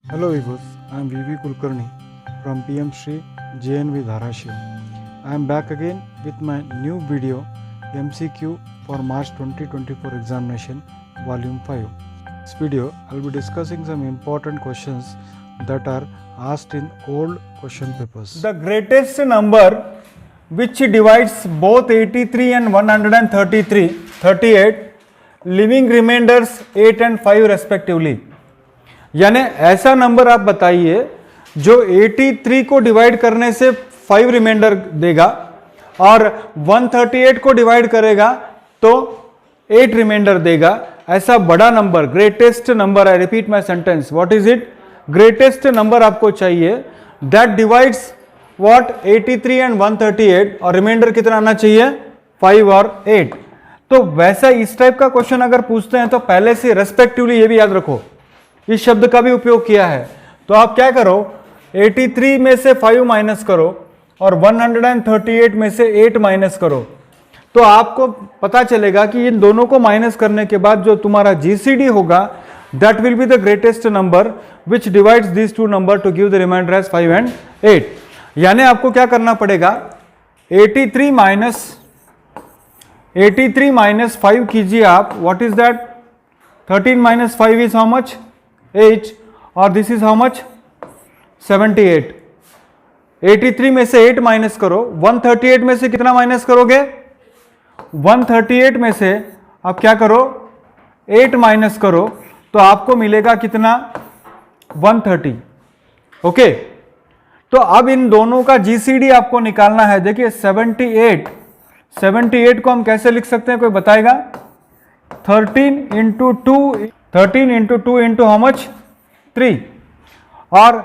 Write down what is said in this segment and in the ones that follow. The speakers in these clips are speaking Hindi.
Hello viewers, I am VV Kulkarni from PM Shri JNV Dharashiv. I am back again with my new video MCQ for March 2024 examination volume 5. This video I will be discussing some important questions that are asked in old question papers. The greatest number which divides both 83 and 38, leaving remainders 8 and 5 respectively. यानी ऐसा नंबर आप बताइए जो 83 को डिवाइड करने से 5 रिमाइंडर देगा और 138 को डिवाइड करेगा तो 8 रिमाइंडर देगा. ऐसा बड़ा number, greatest number, I repeat my sentence, what is it? Greatest number आपको चाहिए दैट डिवाइड्स व्हाट 83 एंड 138 और रिमाइंडर कितना आना चाहिए 5 और 8. तो वैसा इस टाइप का क्वेश्चन अगर पूछते हैं तो पहले से रेस्पेक्टिवली ये भी याद रखो, इस शब्द का भी उपयोग किया है. तो आप क्या करो, 83 में से 5 माइनस करो और 138 में से 8 माइनस करो तो आपको पता चलेगा कि इन दोनों को माइनस करने के बाद जो तुम्हारा जीसीडी होगा that will be the greatest number which divides this two number to give the remainder as 5 and 8. यानी आपको क्या करना पड़ेगा, 83 माइनस 5 कीजिए आप, what is that? 13 minus 5 is how much? 8 और दिस इज हाउ मच? 78. 83 में से 8 माइनस करो, 138 में से कितना माइनस करोगे? 138 में से आप क्या करो, 8 माइनस करो तो आपको मिलेगा कितना? 130. ओके, तो अब इन दोनों का जीसीडी आपको निकालना है. देखिए 78 को हम कैसे लिख सकते हैं, कोई बताएगा? 13 इंटू 2 इंटू हाउ मच? 3. और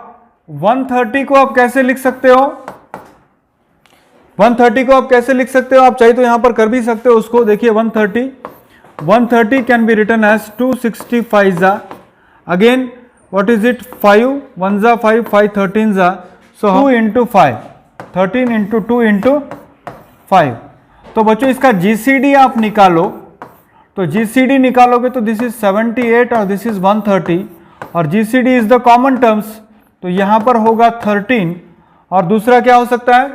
130 को आप कैसे लिख सकते हो? 130 को आप कैसे लिख सकते हो? आप चाहे तो यहां पर कर भी सकते हो उसको. देखिए 130 कैन बी रिटन एज 265 जा. Again what is it? 5 1 जा 5 5 13 जा. सो 2 इंटू 5, 13 इंटू 2 इंटू 5. तो बच्चों इसका जीसीडी आप निकालो. तो जीसीडी निकालोगे तो दिस इज 78 और दिस इज 130 और GCD is the common terms. तो यहां पर होगा 13 और दूसरा क्या हो सकता है?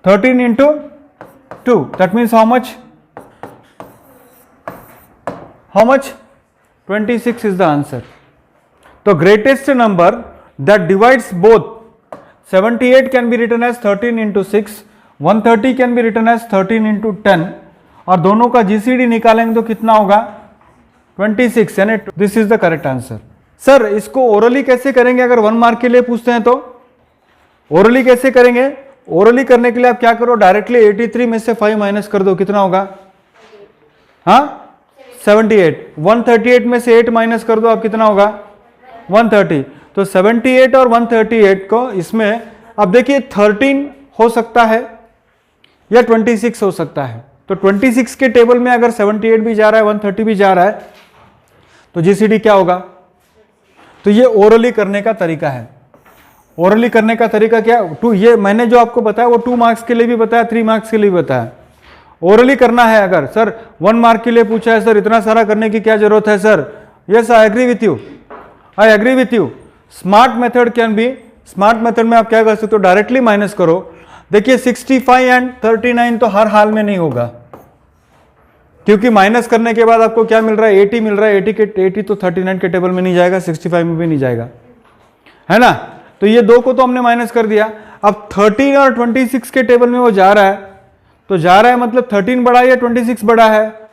13 into 2, that means how much? 26 is the answer. तो greatest number that divides both 78 can be written as 13 into 6, 130 can be written as 13 into 10 और दोनों का जीसीडी निकालेंगे तो कितना होगा? 26. यानी this is the correct answer. Sir इसको ओरली कैसे करेंगे अगर 1 मार्क के लिए पूछते हैं तो? ओरली कैसे करेंगे? ओरली करने के लिए आप क्या करो, डायरेक्टली 83 में से 5 माइनस कर दो, कितना होगा? हाँ 78. 138 में से 8 माइनस कर दो आप, कितना होगा? 130. तो 78 और 138 को इसमें अब देखिए 13 हो सकता है या 26 हो सकता है. तो 26 के टेबल में अगर 78 भी जा रहा है 130 भी जा रहा है तो जीसीडी क्या होगा? तो ये ओरली करने का तरीका है. ओरली करने का तरीका क्या? ये मैंने जो आपको बताया वो 2 मार्क्स के लिए भी बताया, 3 मार्क्स के लिए भी बताया. ओरली करना है. अगर सर 1 मार्क के लिए पूछा है, सर इतना सारा करने की क्या जरूरत है sir? Yes I agree with you. Smart method can be, smart method में आप क्या कर सकते हो, डायरेक्टली माइनस करो. देखिए 65 एंड 39 तो हर हाल में नहीं होगा क्योंकि माइनस करने के बाद आपको क्या मिल रहा है? 80 मिल रहा है. 80 तो 39 के टेबल में नहीं जाएगा, 65 में भी नहीं जाएगा, है ना? तो ये दो को तो हमने माइनस कर दिया. अब 13 और 26 के टेबल में वो जा रहा है, तो जा रहा है मतलब 13 बड़ा है या 26 बड़ा है?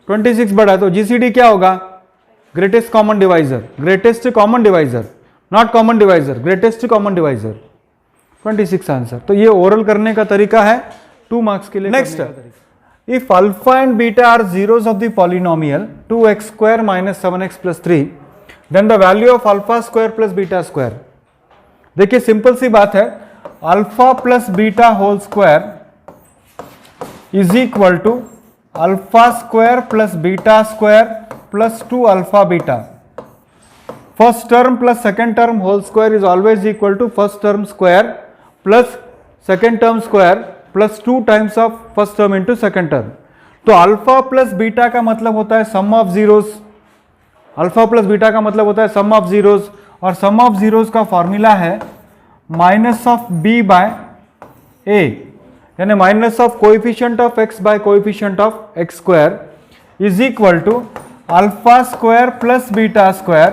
26 बड़ा है. तो जीसीडी क्या होगा? Greatest common divisor, not common divisor, greatest common divisor 26 answer. तो ये ओरल करने का तरीका है 2 मार्क्स के लिए. Next, if alpha and beta are zeros of the polynomial 2x square minus 7x plus 3 then the value of alpha square plus beta square. देखिए सिंपल सी बात है, alpha plus beta whole square is equal to alpha square plus beta square plus 2 alpha beta. First term plus second term whole square is always equal to first term square plus second term square plus 2 times of first term into second term. तो अल्फा प्लस बीटा का मतलब होता है sum of zeros. Alpha plus beta का मतलब होता है सम ऑफ जीरोज, और सम ऑफ जीरोज का फॉर्मूला है minus of B by A, यानी minus of coefficient of X by coefficient of X square is equal to alpha square plus beta square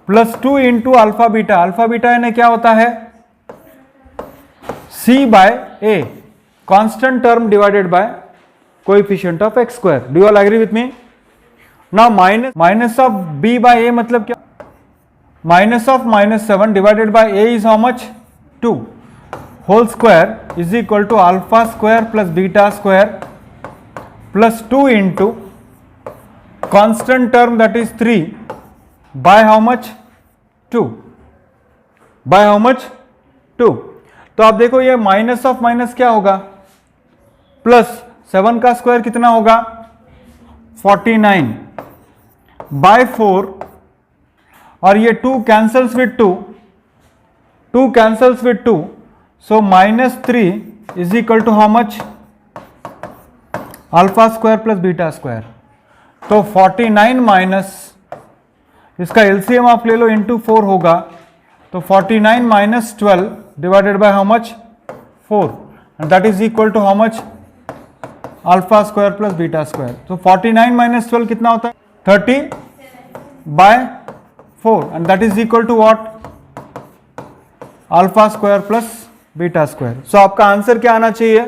plus 2 into alpha beta. Alpha beta यानी क्या होता है, C by A, constant term divided by coefficient of X square. Do you all agree with me? Now minus of B by A मतलब क्या, minus of -7 divided by A is how much, 2 whole square is equal to alpha square plus beta square plus 2 into constant term that is 3 by how much, 2 by how much, 2। तो आप देखो ये माइनस ऑफ माइनस क्या होगा, प्लस 7 का स्क्वायर कितना होगा 49 बाय 4, और ये 2 cancels with 2, 2 cancels with 2, so -3 is equal to how much, alpha square plus beta square. तो 49 माइनस इसका एलसीएम आप ले लो इंटू 4 होगा, तो 49 minus 12 divided by how much, 4, and that is equal to how much, alpha square plus beta square. तो 49 माइनस 12 कितना होता है, 30 by 4, and that is equal to what, alpha square plus beta square. So आपका आंसर क्या आना चाहिए,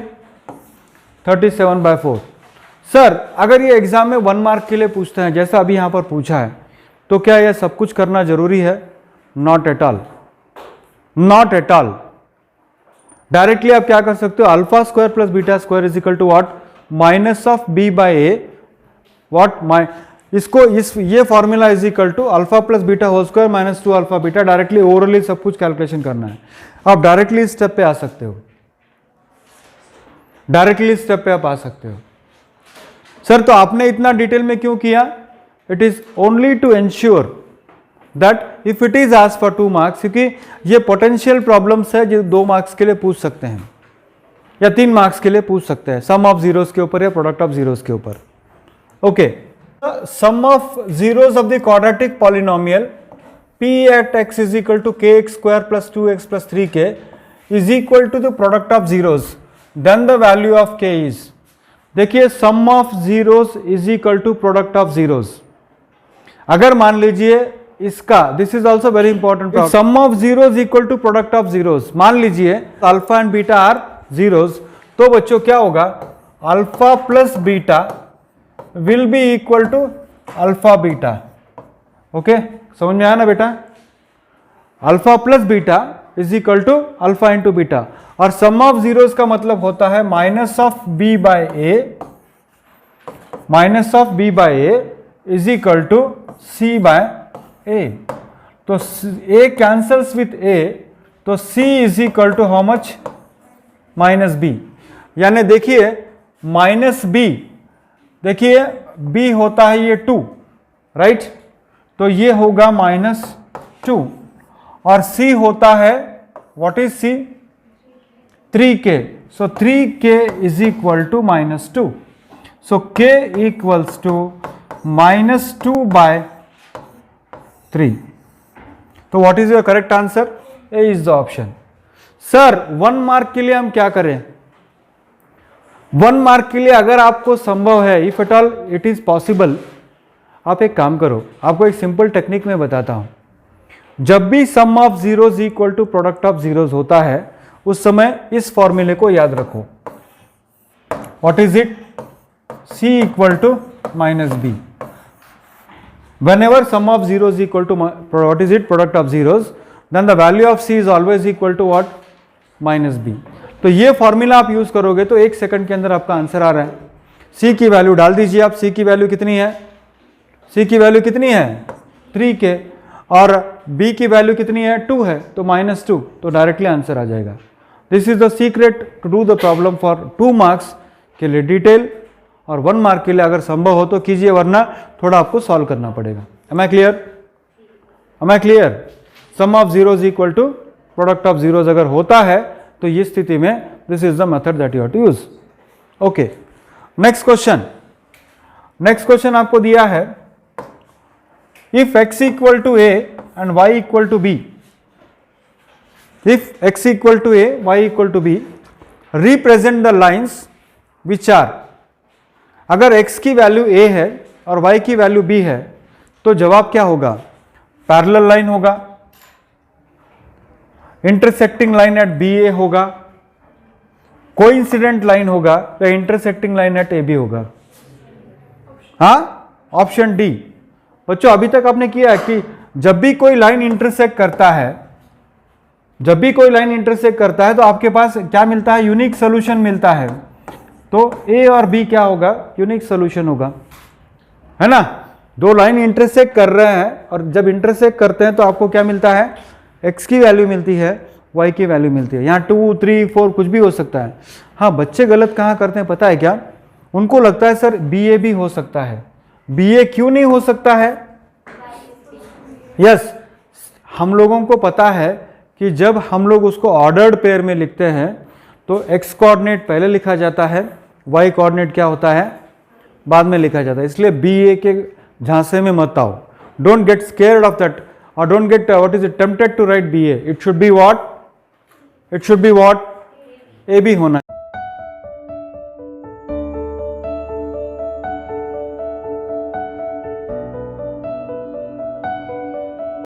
37 बाय 4। सर अगर ये एग्जाम में 1 मार्क के लिए पूछते हैं जैसा अभी यहां पर पूछा है, तो क्या यह सब कुछ करना जरूरी है? Not at all, not at all. Directly आप क्या कर सकते हो, alpha square plus beta square is equal to what, minus of B by a, what इसको ये formula is equal to alpha plus beta whole square minus 2 alpha beta. Directly orally सब कुछ कैलकुलेशन करना है, आप डायरेक्टली इस स्टेप पे आ सकते हो, डायरेक्टली इस स्टेप पे आप आ सकते हो। सर तो आपने इतना डिटेल में क्यों किया? It is only to ensure that if it is asked for 2 marks, क्योंकि ये पोटेंशियल प्रॉब्लम्स है जो 2 मार्क्स के लिए पूछ सकते हैं या 3 मार्क्स के लिए पूछ सकते हैं, सम ऑफ जीरोस के ऊपर या प्रोडक्ट ऑफ जीरोस के ऊपर। Okay, sum of zeros of the quadratic polynomial p at x is equal to kx square plus 2x plus 3k is equal to the product of zeros, then the value of k is, देखिए sum of zeros is equal to product of zeros. अगर मान लीजिए इसका, this is also very important, sum of zeros equal to product of zeros, मान लीजिए alpha and beta are zeros, तो बच्चों क्या होगा, alpha plus beta will be equal to alpha beta. Okay, समझ में आया ना बेटा, alpha plus beta is equal to alpha into beta, और सम ऑफ जीरोस का मतलब होता है minus of B by A, minus of B by A is equal to C by A. तो ए कैंसल्स विथ ए, तो C is equal to how much, minus B. यानी देखिए माइनस बी, देखिए बी होता है ये 2, राइट, तो ये होगा -2, और c होता है, what is c, 3k, so 3k is equal to -2, so k equals to -2 by 3। तो what is your correct answer, a is the option. Sir 1 mark के लिए हम क्या करें? 1 मार्क के लिए अगर आपको संभव है, if at all it is possible, आप एक काम करो, आपको एक सिंपल टेक्निक में बताता हूं। जब भी sum of zeros equal to product of zeros होता है, उस समय इस फॉर्मूले को याद रखो, what is it, c equal to minus B. whenever sum of zeros equal to what is it, product of zeros, then the value of c is always equal to what, minus b। तो ये फॉर्मूला आप यूज करोगे तो 1 सेकंड के अंदर आपका आंसर आ रहा है। c की वैल्यू डाल दीजिए आप, c की वैल्यू कितनी है, c की वैल्यू कितनी है 3k, और b की वैल्यू कितनी है 2 है, तो -2, तो डायरेक्टली आंसर आ जाएगा। This is the secret to do the problem for 2 marks के लिए डिटेल, और 1 मार्क के लिए अगर संभव हो तो कीजिए, वरना थोड़ा आपको सॉल्व करना पड़ेगा। Am I clear, am I clear? Sum of zeros equal to product of zeros अगर होता है तो ये स्थिति में this is the method that you have to use. Okay, next question. Next question आपको दिया है if x equal to a and y equal to b, if x equal to a, y equal to b, represent the lines which are, अगर x की वैल्यू a है और y की वैल्यू b है तो जवाब क्या होगा? पैरेलल लाइन होगा, intersecting line at B A होगा, कोइंसिडेंट लाइन होगा या intersecting line at A B होगा? हाँ, ऑप्शन डी। बच्चों अभी तक आपने किया है कि जब भी कोई लाइन इंटरसेक्ट करता है, जब भी कोई लाइन इंटरसेक्ट करता है तो आपके पास क्या मिलता है? यूनिक सोल्यूशन मिलता है। तो ए और बी क्या होगा? यूनिक सोल्यूशन होगा, है ना। दो लाइन इंटरसेक्ट कर रहे हैं और जब इंटरसेक्ट करते हैं तो आपको क्या मिलता है? x की वैल्यू मिलती है, y की वैल्यू मिलती है। यहाँ 2, 3, 4 कुछ भी हो सकता है। हाँ, बच्चे गलत कहाँ करते हैं पता है क्या? उनको लगता है सर BA भी हो सकता है। BA क्यों नहीं हो सकता है? यस, हम लोगों को पता है कि जब हम लोग उसको ऑर्डर्ड पेयर में लिखते हैं तो x कोऑर्डिनेट पहले लिखा जाता है, y कोऑर्डिनेट क्या होता है? बाद में लिखा जाता है। इसलिए BA के झांसे में मत आओ। Don't get scared of that और don't get what is it tempted to write BA। It should be what? It should be what? AB होना।